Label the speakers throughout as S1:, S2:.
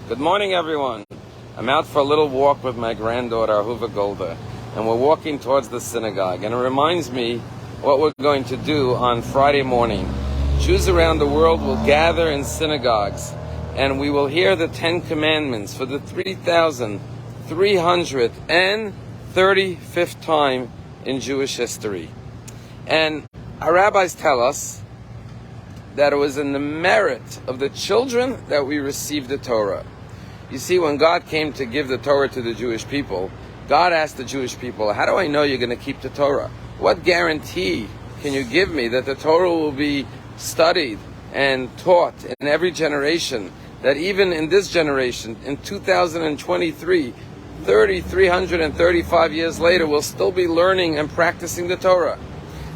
S1: Good morning, everyone. I'm out for a little walk with my granddaughter, Ahuva Golda, and we're walking towards the synagogue. And it reminds me what we're going to do on Friday morning. Jews around the world will gather in synagogues, and we will hear the 10 Commandments for the 3,335th time in Jewish history. And our rabbis tell us that it was in the merit of the children that we received the Torah. You see, when God came to give the Torah to the Jewish people, God asked the Jewish people, how do I know you're going to keep the Torah? What guarantee can you give me that the Torah will be studied and taught in every generation, that even in this generation, in 2023, 335 years later, we'll still be learning and practicing the Torah?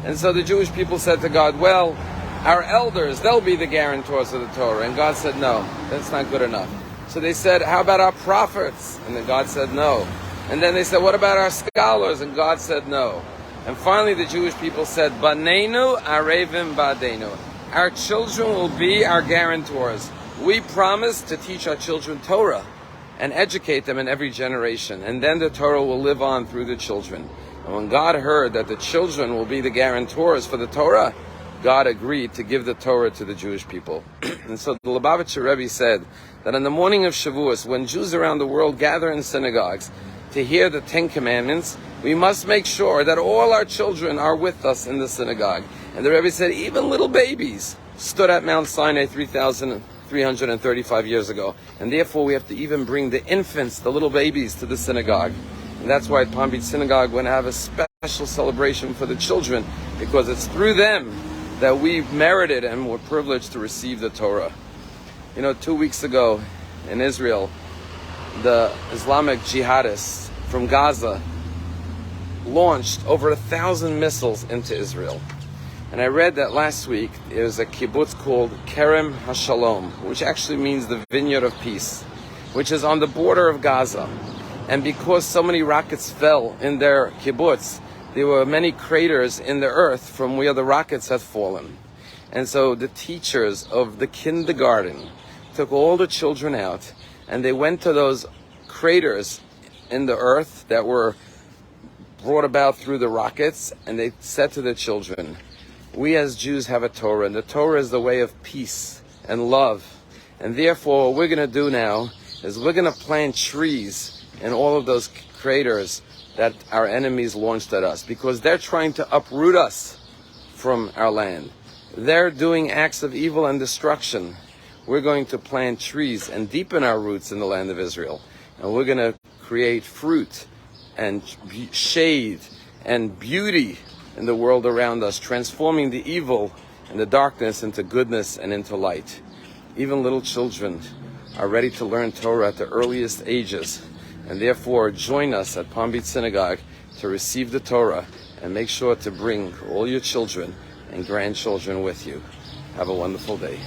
S1: And so the Jewish people said to God, well, our elders, they'll be the guarantors of the Torah. And God said, no, that's not good enough. So they said, how about our prophets? And then God said, no. And then they said, what about our scholars? And God said, no. And finally the Jewish people said, Banenu arevim badenu. Our children will be our guarantors. We promise to teach our children Torah and educate them in every generation. And then the Torah will live on through the children. And when God heard that the children will be the guarantors for the Torah, God agreed to give the Torah to the Jewish people. And so the Lubavitcher Rebbe said that on the morning of Shavuos, when Jews around the world gather in synagogues to hear the 10 Commandments, we must make sure that all our children are with us in the synagogue. And the Rebbe said even little babies stood at Mount Sinai 3,335 years ago. And therefore we have to even bring the infants, the little babies, to the synagogue. And that's why at Palm Beach Synagogue we're going to have a special celebration for the children, because it's through them that we've merited and were privileged to receive the Torah. 2 weeks ago in Israel, the Islamic jihadists from Gaza launched over 1,000 missiles into Israel. And I read that last week there was a kibbutz called Kerem HaShalom, which actually means the vineyard of peace, which is on the border of Gaza. And because so many rockets fell in their kibbutz, there were many craters in the earth from where the rockets had fallen. And so the teachers of the kindergarten took all the children out, and they went to those craters in the earth that were brought about through the rockets, and they said to the children, we as Jews have a Torah, and the Torah is the way of peace and love. And therefore what we're going to do now is we're going to plant trees in all of those craters that our enemies launched at us, because they're trying to uproot us from our land. They're doing acts of evil and destruction. We're going to plant trees and deepen our roots in the land of Israel. And we're going to create fruit and shade and beauty in the world around us, transforming the evil and the darkness into goodness and into light. Even little children are ready to learn Torah at the earliest ages. And therefore, join us at Palm Beach Synagogue to receive the Torah, and make sure to bring all your children and grandchildren with you. Have a wonderful day.